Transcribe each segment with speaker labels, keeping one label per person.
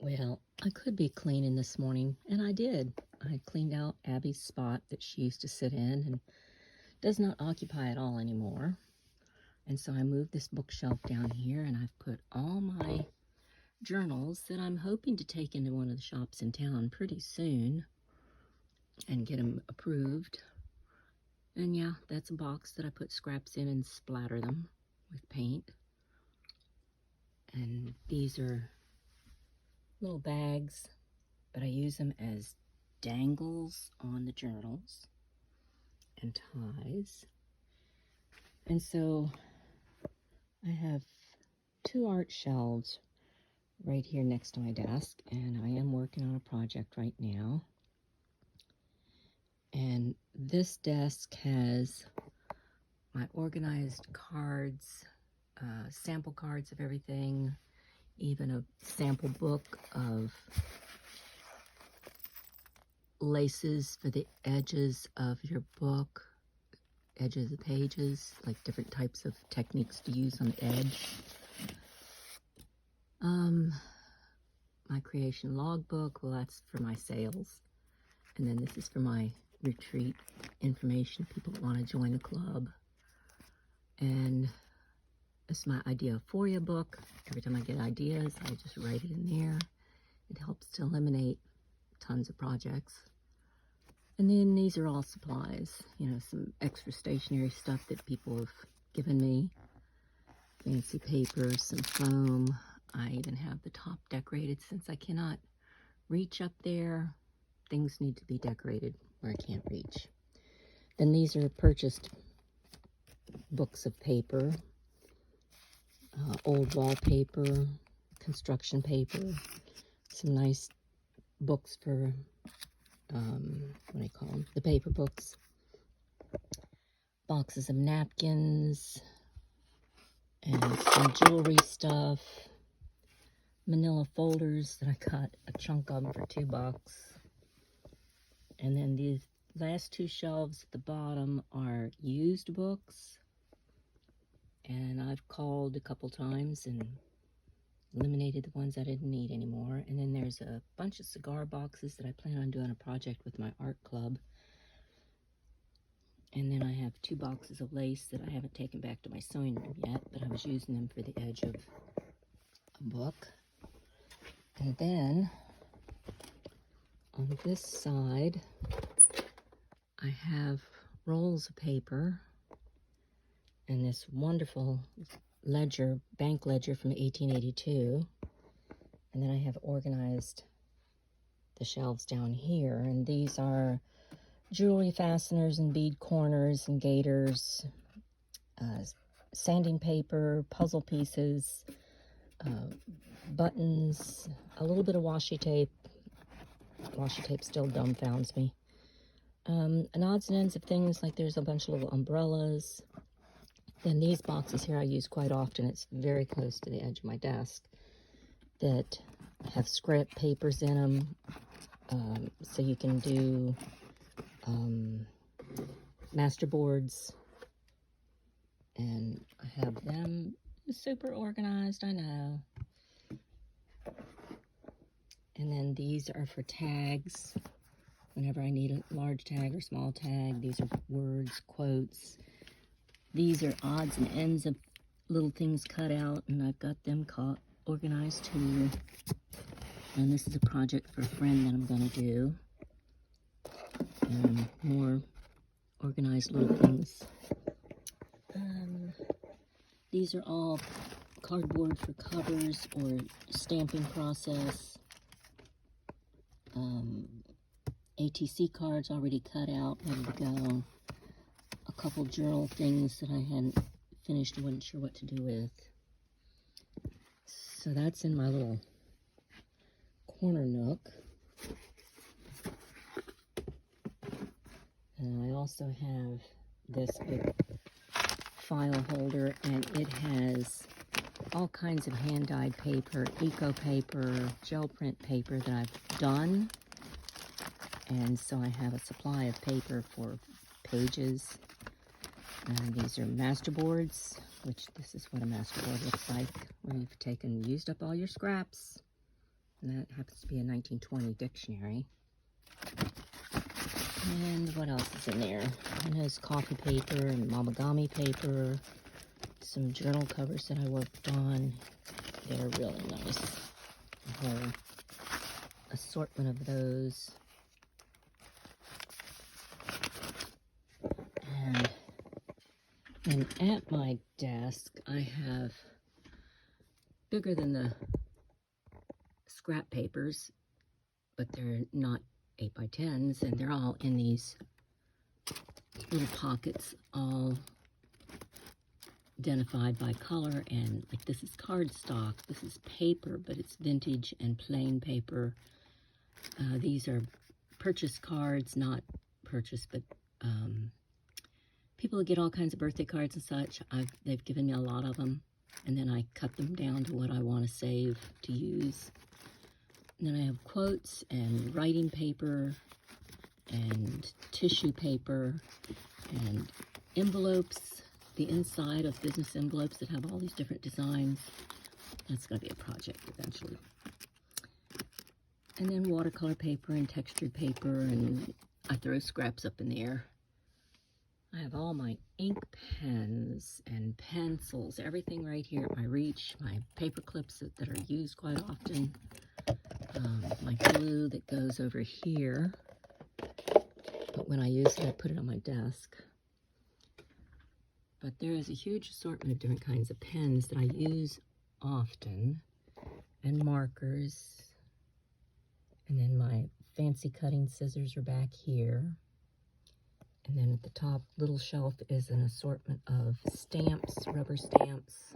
Speaker 1: Well, I could be cleaning this morning, and I did. I cleaned out Abby's spot that she used to sit in and does not occupy at all anymore. And so I moved this bookshelf down here, and I've put all my journals that I'm hoping to take into one of the shops in town pretty soon and get them approved. And yeah, that's a box that I put scraps in and splatter them with paint. And these are little bags, but I use them as dangles on the journals and ties. And so I have two art shelves right here next to my desk, and I am working on a project right now. And this desk has my organized cards, sample cards of everything, even a sample book of laces for the edges of your book, edges of the pages, like different types of techniques to use on the edge. My creation logbook, well, that's for my sales. And then this is for my retreat information, people that want to join the club. And this is my Idea-phoria book. Every time I get ideas, I just write it in there. It helps to eliminate tons of projects. And then these are all supplies, you know, some extra stationery stuff that people have given me. Fancy papers, some foam. I even have the top decorated since I cannot reach up there. Things need to be decorated where I can't reach. Then these are purchased books of paper, old wallpaper, construction paper, some nice books for, what do you call them? The paper books. Boxes of napkins, and some jewelry stuff. Manila folders that I got a chunk of them for $2. And then these last two shelves at the bottom are used books. And I've called a couple times and eliminated the ones I didn't need anymore. And then there's a bunch of cigar boxes that I plan on doing a project with my art club. And then I have 2 boxes of lace that I haven't taken back to my sewing room yet, but I was using them for the edge of a book. And then on this side, I have rolls of paper and this wonderful ledger, bank ledger from 1882. And then I have organized the shelves down here. And these are jewelry fasteners and bead corners and gaiters, sanding paper, puzzle pieces, buttons, a little bit of washi tape. Washi tape still dumbfounds me. And odds and ends of things, like there's a bunch of little umbrellas. Then these boxes here I use quite often. It's very close to the edge of my desk, that have scrap papers in them, so you can do master boards. And I have them super organized, I know. And then these are for tags. Whenever I need a large tag or small tag, these are words, quotes. These are odds and ends of little things cut out, and I've got them organized too. And this is a project for a friend that I'm going to do. And more organized little things. These are all cardboard for covers or stamping process. ATC cards already cut out, ready to go. A couple journal things that I hadn't finished, wasn't sure what to do with. So that's in my little corner nook. And I also have this big file holder, and it has all kinds of hand-dyed paper, eco paper, gel print paper that I've done. And so I have a supply of paper for pages. And these are masterboards, which this is what a masterboard looks like, where you've used up all your scraps And that happens to be a 1920 dictionary. And what else is in there? And there's coffee paper and mamagami paper. Some journal covers that I worked on. They're really nice. A whole assortment of those. And at my desk, I have bigger than the scrap papers, but they're not 8x10s, and they're all in these little pockets, all identified by color. And like, this is cardstock, this is paper, but it's vintage and plain paper. These are purchase cards, not purchase, but people get all kinds of birthday cards and such. They've given me a lot of them, and then I cut them down to what I want to save to use. And then I have quotes and writing paper and tissue paper and envelopes, the inside of business envelopes that have all these different designs. That's going to be a project eventually. And then watercolor paper and textured paper, and I throw scraps up in the air. I have all my ink pens and pencils, everything right here at my reach, my paper clips that are used quite often, my glue that goes over here, but when I use it, I put it on my desk. But there is a huge assortment of different kinds of pens that I use often, and markers, and then my fancy cutting scissors are back here. And then at the top little shelf is an assortment of stamps, rubber stamps,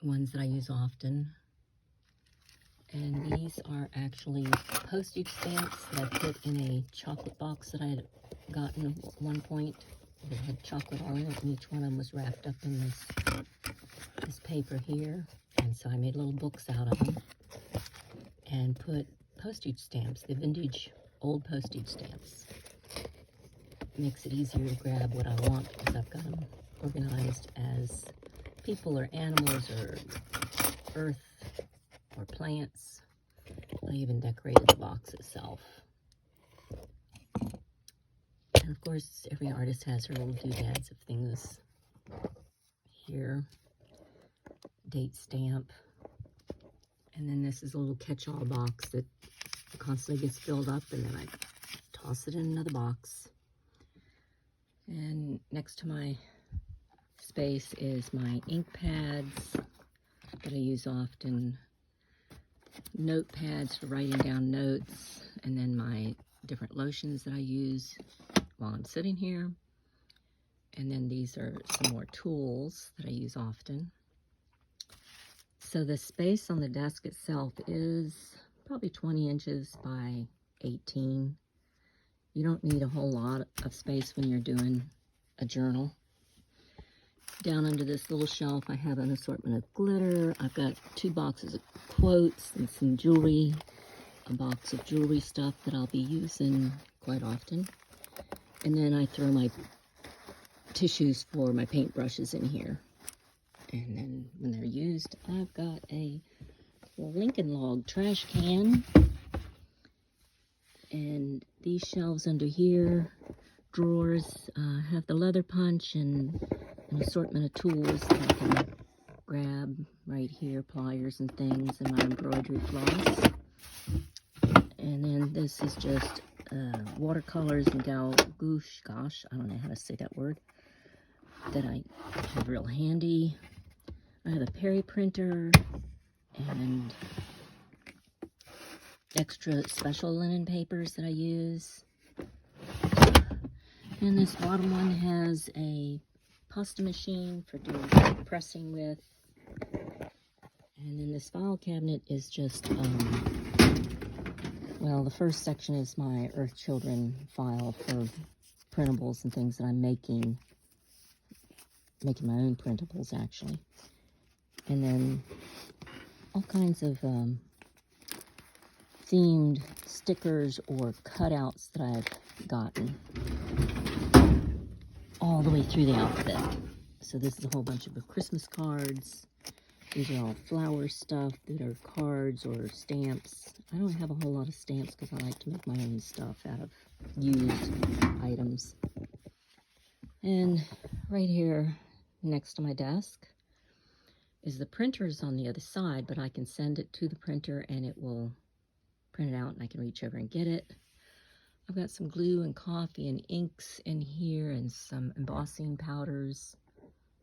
Speaker 1: ones that I use often. And these are actually postage stamps that I put in a chocolate box that I had gotten at one point. It had chocolate all in it, and each one of them was wrapped up in this paper here. And so I made little books out of them and put postage stamps, the vintage old postage stamps. Makes it easier to grab what I want because I've got them organized as people or animals or earth or plants. I even decorated the box itself. And of course, every artist has her little doodads of things here. Date stamp. And then this is a little catch-all box that constantly gets filled up, and then I toss it in another box. And next to my space is my ink pads that I use often, notepads for writing down notes, and then my different lotions that I use while I'm sitting here. And then these are some more tools that I use often. So the space on the desk itself is probably 20 inches by 18. You don't need a whole lot of space when you're doing a journal. Down under this little shelf, I have an assortment of glitter. I've got 2 boxes of quotes and some jewelry, a box of jewelry stuff that I'll be using quite often. And then I throw my tissues for my paintbrushes in here. And then when they're used, I've got a Lincoln Log trash can. And these shelves under here, drawers, have the leather punch and an assortment of tools that I can grab right here, pliers and things, and my embroidery floss. And then this is just watercolors and gosh, I don't know how to say that word, that I have real handy. I have a Perry printer and extra special linen papers that I use. And this bottom one has a pasta machine for doing pressing with. And then this file cabinet is just, well, the first section is my Earth Children file for printables and things that I'm making my own printables, actually. And then all kinds of themed stickers or cutouts that I've gotten all the way through the alphabet. So this is a whole bunch of Christmas cards These are all flower stuff that are cards or stamps. I don't have a whole lot of stamps because I like to make my own stuff out of used items. And right here next to my desk is the printer's on the other side, but I can send it to the printer and it will print it out and I can reach over and get it. I've got some glue and coffee and inks in here and some embossing powders,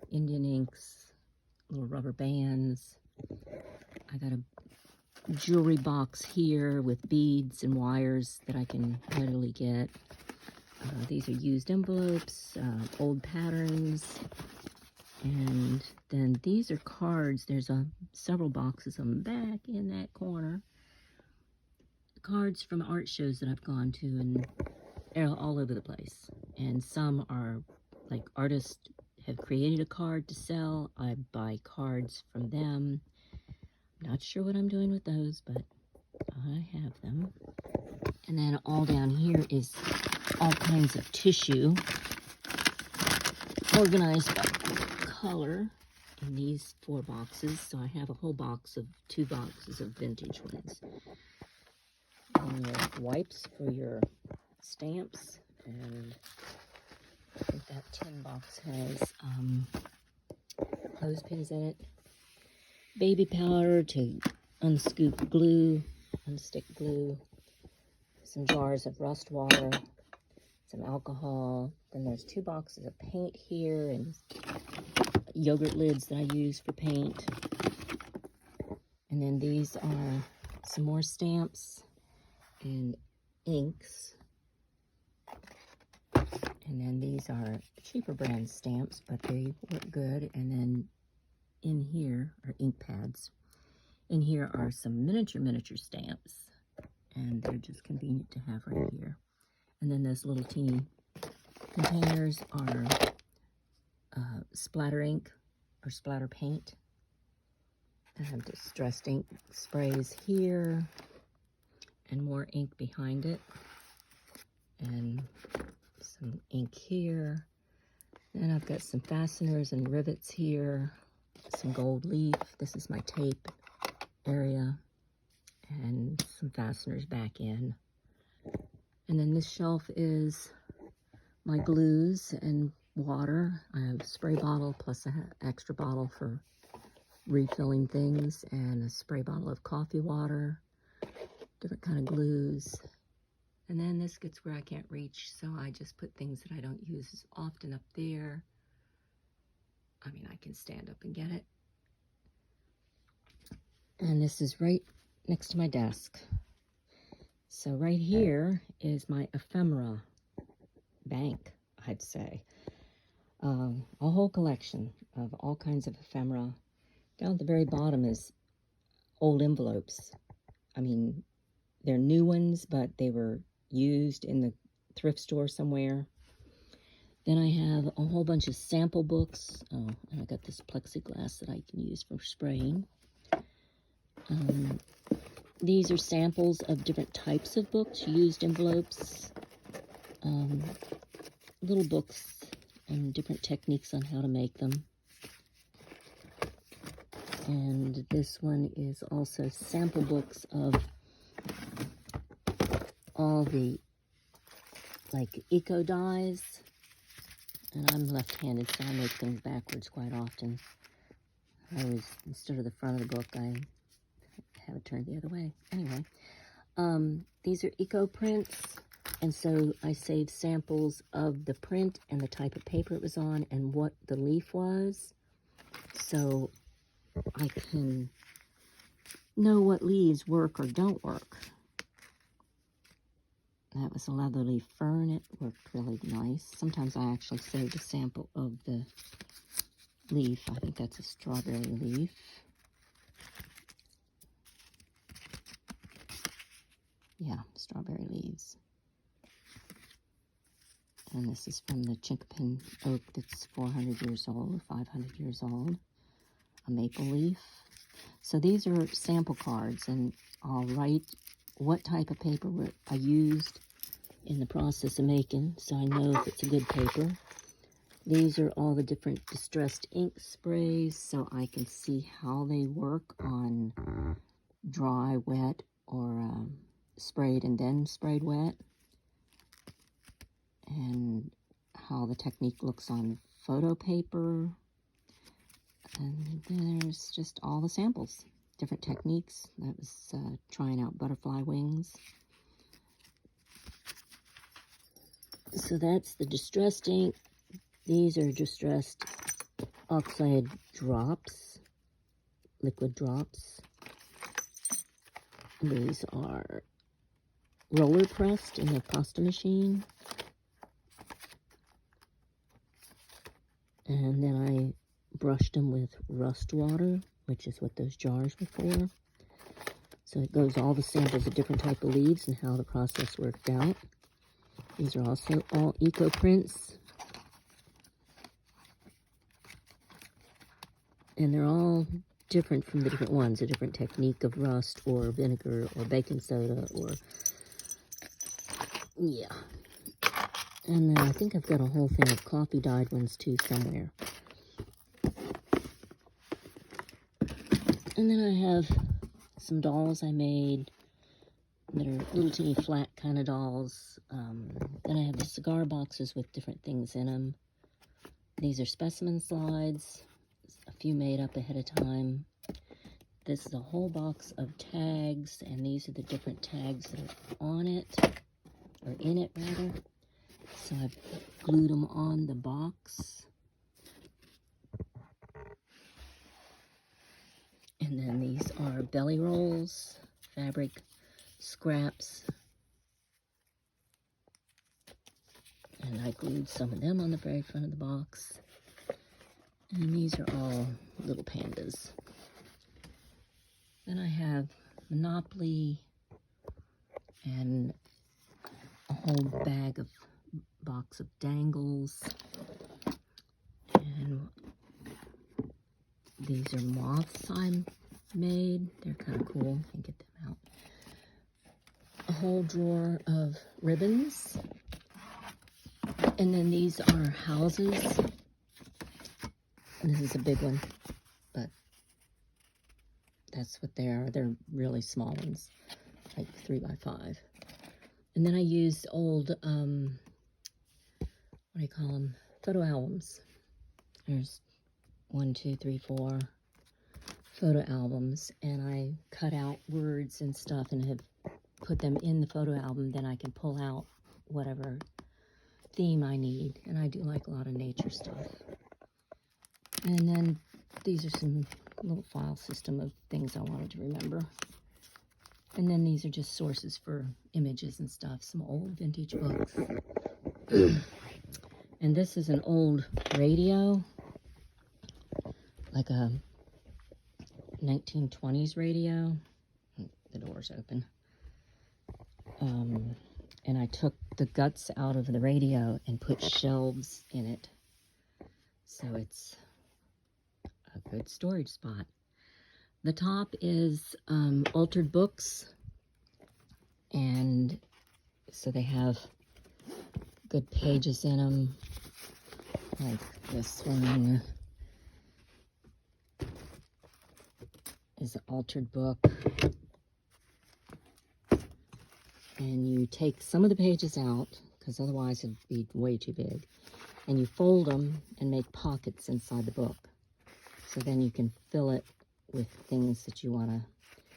Speaker 1: Indian inks, little rubber bands. I got a jewelry box here with beads and wires that I can readily get. These are used envelopes, old patterns, and then these are cards. There's several boxes of them back in that corner. Cards from art shows that I've gone to, and they're all over the place. And some are like artists have created a card to sell. I buy cards from them. Not sure what I'm doing with those, but I have them. And then all down here is all kinds of tissue organized by color in these 4 boxes. So I have a whole box of 2 boxes of vintage ones. And your wipes for your stamps, and I think that tin box has clothespins in it. Baby powder to unscoop glue, unstick glue. Some jars of rust water, some alcohol. Then there's 2 boxes of paint here and yogurt lids that I use for paint. And then these are some more stamps and inks. And then these are cheaper brand stamps, but they work good. And then in here are ink pads. In here are some miniature stamps, and they're just convenient to have right here. And then those little teeny containers are splatter ink or splatter paint. I have distressed ink sprays here and more ink behind it, and some ink here. Then I've got some fasteners and rivets here, some gold leaf. This is my tape area, and some fasteners back in. And then this shelf is my glues and water. I have a spray bottle plus an extra bottle for refilling things, and a spray bottle of coffee water, different kind of glues. And then this gets where I can't reach, so I just put things that I don't use as often up there. I mean, I can stand up and get it. And this is right next to my desk. So right here is my ephemera bank, I'd say. A whole collection of all kinds of ephemera. Down at the very bottom is old envelopes. I mean, they're new ones, but they were used in the thrift store somewhere. Then I have a whole bunch of sample books. Oh, and I got this plexiglass that I can use for spraying. These are samples of different types of books, used envelopes, little books, and different techniques on how to make them. And this one is also sample books of all the, like, eco dyes. And I'm left-handed, so I make things backwards quite often. I always, instead of the front of the book, I have it turned the other way. Anyway, these are eco prints, and so I saved samples of the print and the type of paper it was on and what the leaf was, so I can know what leaves work or don't work. That was a leather leaf fern. It worked really nice. Sometimes I actually saved a sample of the leaf. I think that's a strawberry leaf. Yeah, strawberry leaves. And this is from the chinkapin oak that's 400 years old, 500 years old. A maple leaf. So these are sample cards, and I'll write what type of paper I used in the process of making, so I know if it's a good paper. These are all the different distressed ink sprays, so I can see how they work on dry, wet, or sprayed and then sprayed wet, and how the technique looks on photo paper. And then there's just all the samples, different techniques. That was trying out butterfly wings. So that's the distressed ink. These are distressed oxide drops, liquid drops. These are roller pressed in the pasta machine. And then I brushed them with rust water, which is what those jars were for. So it goes all the samples of different type of leaves and how the process worked out. These are also all eco prints. And they're all different from the different ones, a different technique of rust or vinegar or baking soda or, yeah. And then I think I've got a whole thing of coffee dyed ones too somewhere. And then I have some dolls I made that are little teeny flat kind of dolls. Then I have the cigar boxes with different things in them. These are specimen slides, a few made up ahead of time. This is a whole box of tags, and these are the different tags that are on it, or in it rather. So I've glued them on the box. And then these are belly rolls, fabric scraps. And I glued some of them on the very front of the box. And these are all little pandas. Then I have Monopoly and a whole box of dangles. And these are moths I made. They're kind of cool. You can get them out. A whole drawer of ribbons. And then these are houses. This is a big one, but that's what they are. They're really small ones, like 3 by 5. And then I used old, what do you call them? Photo albums. There's 1, 2, 3, 4 photo albums, and I cut out words and stuff and have put them in the photo album. Then I can pull out whatever theme I need, and I do like a lot of nature stuff. And then these are some little file system of things I wanted to remember. And then these are just sources for images and stuff, some old vintage books. And this is an old radio, like a 1920s radio. The door's open. And I took the guts out of the radio and put shelves in it. So it's a good storage spot. The top is altered books. And so they have good pages in them. Like this one is an altered book. And you take some of the pages out, because otherwise it'd be way too big. And you fold them and make pockets inside the book. So then you can fill it with things that you want to.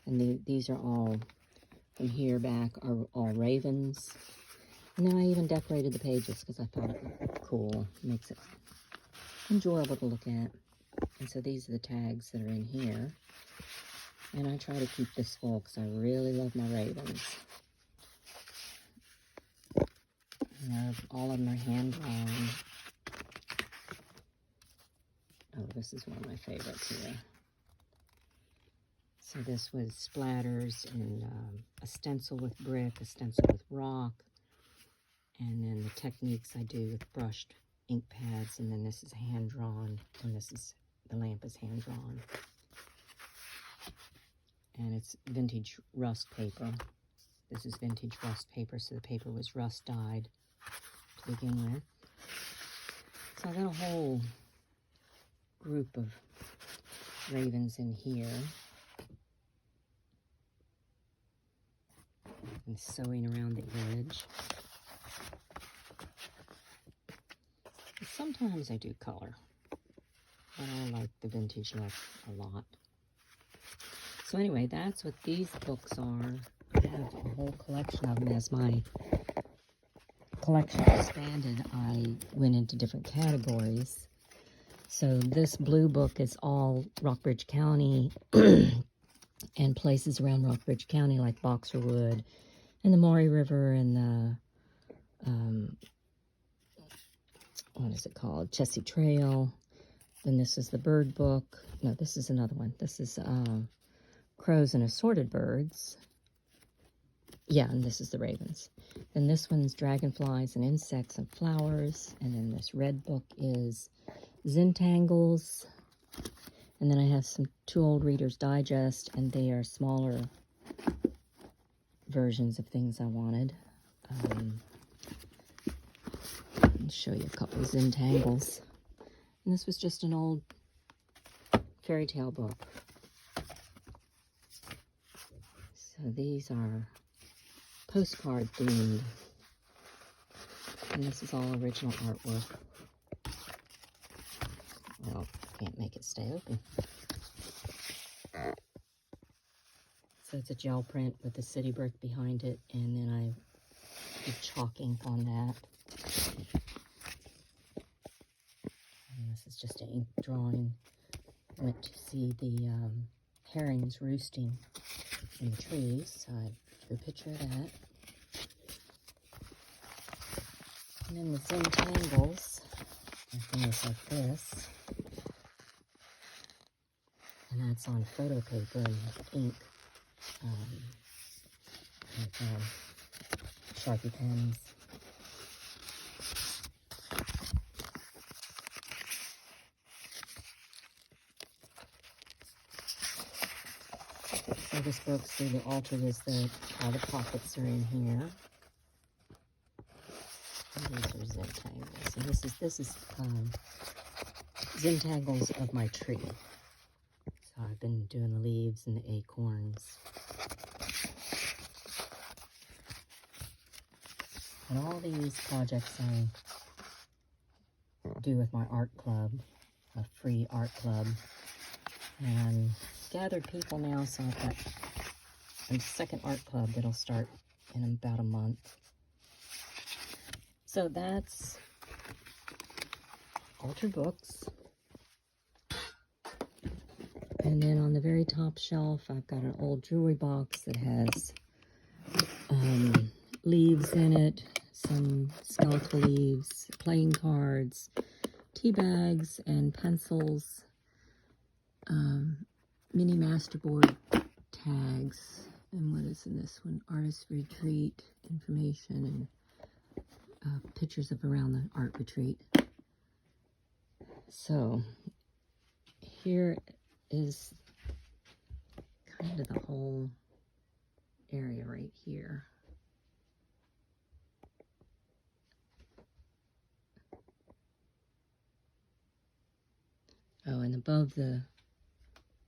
Speaker 1: And these are all, from here back, are all ravens. And then I even decorated the pages because I thought it looked cool. It makes it enjoyable to look at. And so these are the tags that are in here. And I try to keep this full because I really love my ravens. All of them are hand-drawn. Oh, this is one of my favorites here. So this was splatters and a stencil with brick, a stencil with rock, and then the techniques I do with brushed ink pads, and then this is hand-drawn, and the lamp is hand-drawn. And it's vintage rust paper. This is vintage rust paper, so the paper was rust dyed to begin with. So I got a whole group of ravens in here. And sewing around the edge. Sometimes I do color, but I like the vintage look a lot. So anyway, that's what these books are. I have a whole collection of them. As my collection expanded, I went into different categories. So this blue book is all Rockbridge County and places around Rockbridge County like Boxerwood and the Maury River and the, what is it called? Chessie Trail. Then this is the bird book. No, this is another one. This is crows and assorted birds. Yeah, and this is the ravens. Then this one's dragonflies and insects and flowers. And then this red book is Zentangles. And then I have some 2 Old Reader's Digest, and they are smaller versions of things I wanted. I'll show you a couple of Zentangles. And this was just an old fairy tale book. So these are postcard themed. And this is all original artwork. Well, can't make it stay open. So it's a gel print with the city brick behind it, and then I did chalk ink on that. And this is just an ink drawing. Went to see the herons roosting in the trees, so I drew a picture of that. And then with Zentangles, I finished like this. And that's on photo paper and ink. Sharpie pens. So this book's really altered as all the pockets are in here. And these are Zentangles. And this is Zentangles of my tree. So I've been doing the leaves and the acorns. And all these projects I do with my art club, a free art club. And gathered people now, so I've got a second art club that'll start in about a month. So that's Altered Books. And then on the very top shelf, I've got an old jewelry box that has leaves in it, some skeletal leaves, playing cards, tea bags, and pencils, mini masterboard tags, and what is in this one? Artist retreat information and pictures of around the art retreat. So here is kind of the whole area right here. Oh, and above the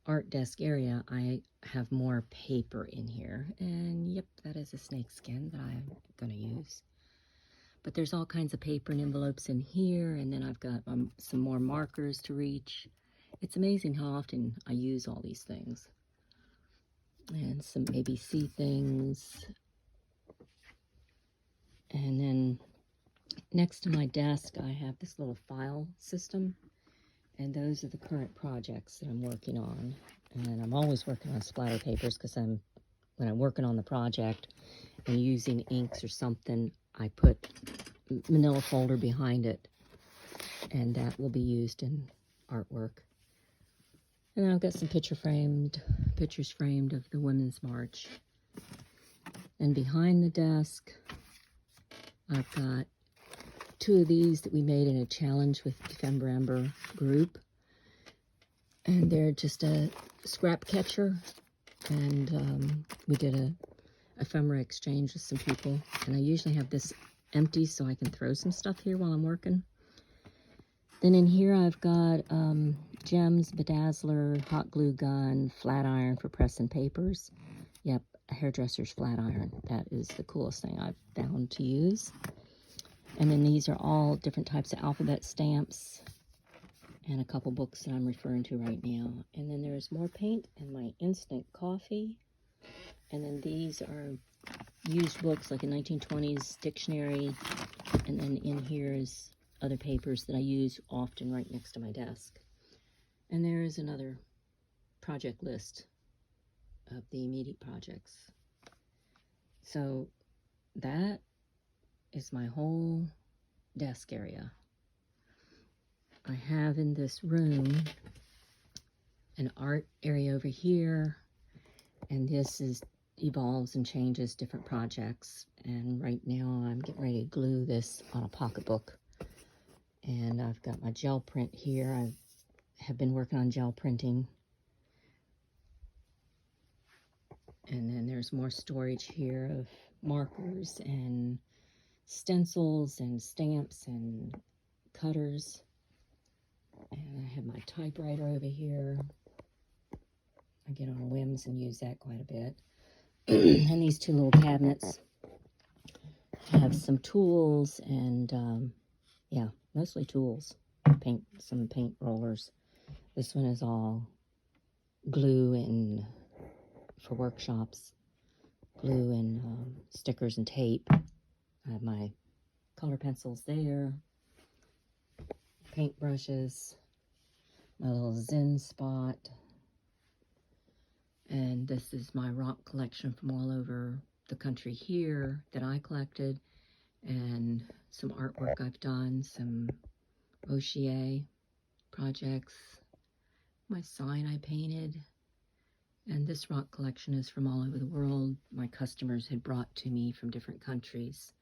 Speaker 1: art desk area, I have more paper in here. And yep, that is a snake skin that I'm going to use. But there's all kinds of paper and envelopes in here. And then I've got some more markers to reach. It's amazing how often I use all these things. And some ABC things. And then next to my desk, I have this little file system. And those are the current projects that I'm working on. And I'm always working on splatter papers because when I'm working on the project and using inks or something, I put manila folder behind it. And that will be used in artwork. And then I've got some pictures framed of the Women's March. And behind the desk, I've got 2 of these that we made in a challenge with Ephemera group. And they're just a scrap catcher. And we did a ephemera exchange with some people. And I usually have this empty so I can throw some stuff here while I'm working. Then in here I've got gems, bedazzler, hot glue gun, flat iron for pressing papers. Yep, a hairdresser's flat iron. That is the coolest thing I've found to use. And then these are all different types of alphabet stamps and a couple books that I'm referring to right now. And then there's more paint and my instant coffee. And then these are used books like a 1920s dictionary. And then in here is other papers that I use often right next to my desk. And there is another project list of the immediate projects. So that is my whole desk area. I have in this room an art area over here, and this evolves and changes different projects. And right now I'm getting ready to glue this on a pocketbook. And I've got my gel print here. I have been working on gel printing. And then there's more storage here of markers and stencils and stamps and cutters. And I have my typewriter over here. I get on whims and use that quite a bit. And these two little cabinets have some tools and, yeah, mostly tools. Some paint rollers. This one is all glue and for workshops. Glue and stickers and tape. I have my color pencils there. Paint brushes. My little Zen spot. And this is my rock collection from all over the country here that I collected. And some artwork I've done, some Oshie projects, my sign I painted. And this rock collection is from all over the world. My customers had brought to me from different countries.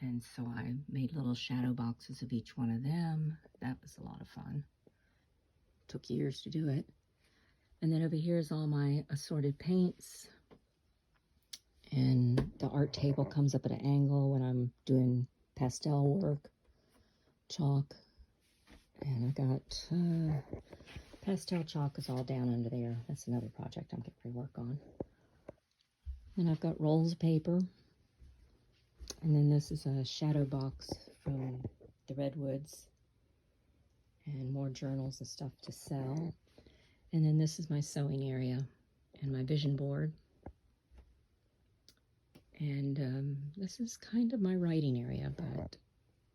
Speaker 1: And so I made little shadow boxes of each one of them. That was a lot of fun. Took years to do it. And then over here is all my assorted paints. And the art table comes up at an angle when I'm doing pastel work, chalk. And I got pastel chalk is all down under there. That's another project I'm getting ready to work on. Then I've got rolls of paper. And then this is a shadow box from the Redwoods. And more journals and stuff to sell. And then this is my sewing area and my vision board. And this is kind of my writing area, but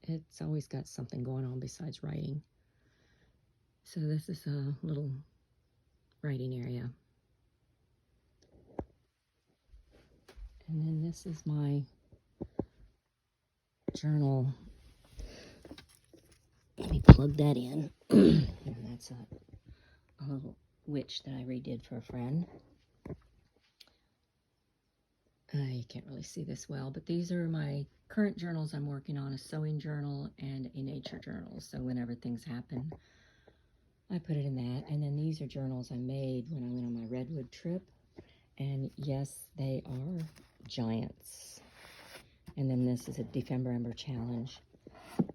Speaker 1: it's always got something going on besides writing. So this is a little writing area. And then this is my journal. Let me plug that in. And that's a little witch that I redid for a friend. You can't really see this well, but these are my current journals I'm working on, a sewing journal and a nature journal. So whenever things happen, I put it in that. And then these are journals I made when I went on my Redwood trip. And yes, they are giants. And then this is a Ephemera challenge.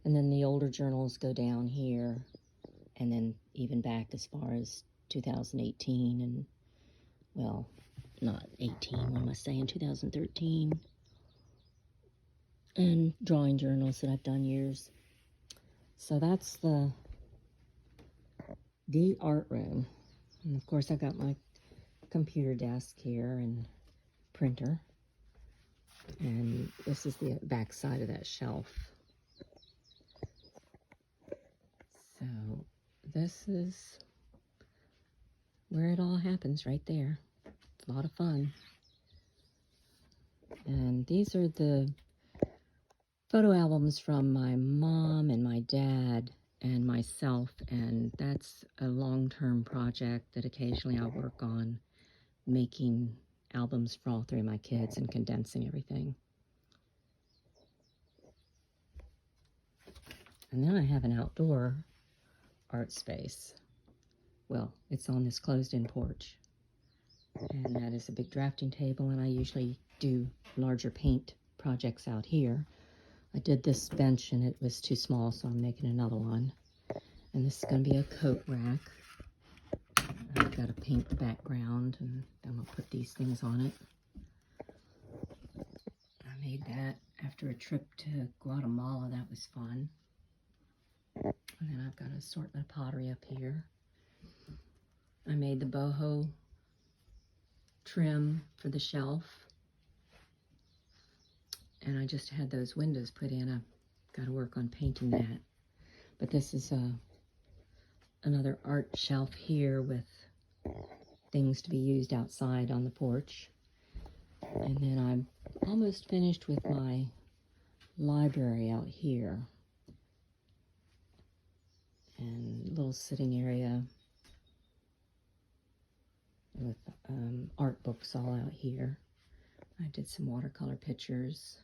Speaker 1: And then the older journals go down here. And then even back as far as 2018 and, well, not 18, what am I saying, 2013. And drawing journals that I've done years. So that's the art room. And of course I got my computer desk here and printer. And this is the back side of that shelf. So this is where it all happens right there. It's a lot of fun. And these are the photo albums from my mom and my dad and myself, and that's a long-term project that occasionally I'll work on, making albums for all three of my kids and condensing everything. And then I have an outdoor art space. Well, it's on this closed-in porch. And that is a big drafting table, and I usually do larger paint projects out here. I did this bench and it was too small, so I'm making another one. And this is going to be a coat rack. I've got to paint the background, and then we'll put these things on it. I made that after a trip to Guatemala. That was fun. And then I've got an assortment of pottery up here. I made the boho trim for the shelf. And I just had those windows put in. I've got to work on painting that. But this is another art shelf here with things to be used outside on the porch. And then I'm almost finished with my library out here. And a little sitting area with art books all out here. I did some watercolor pictures.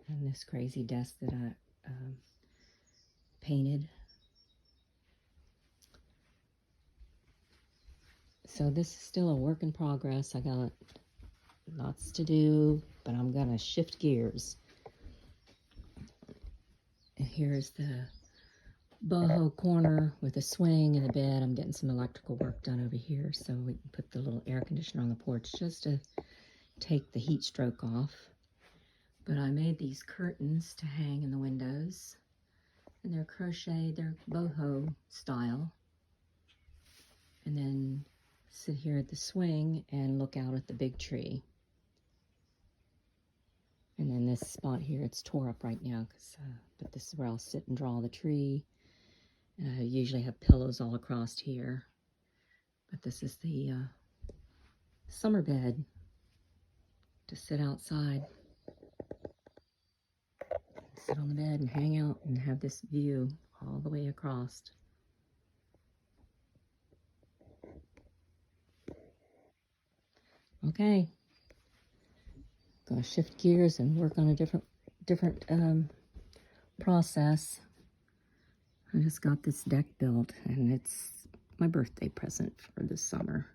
Speaker 1: And this crazy desk that I painted. So this is still a work in progress. I got lots to do, but I'm gonna shift gears. And here's the boho corner with a swing and a bed. I'm getting some electrical work done over here so we can put the little air conditioner on the porch just to take the heat stroke off. But I made these curtains to hang in the windows, and they're crocheted, they're boho style. And then sit here at the swing and look out at the big tree. And then this spot here, it's tore up right now, but this is where I'll sit and draw the tree. And I usually have pillows all across here. But this is the summer bed to sit outside. Sit on the bed and hang out and have this view all the way across. Okay, gonna shift gears and work on a different process. I just got this deck built, and it's my birthday present for this summer.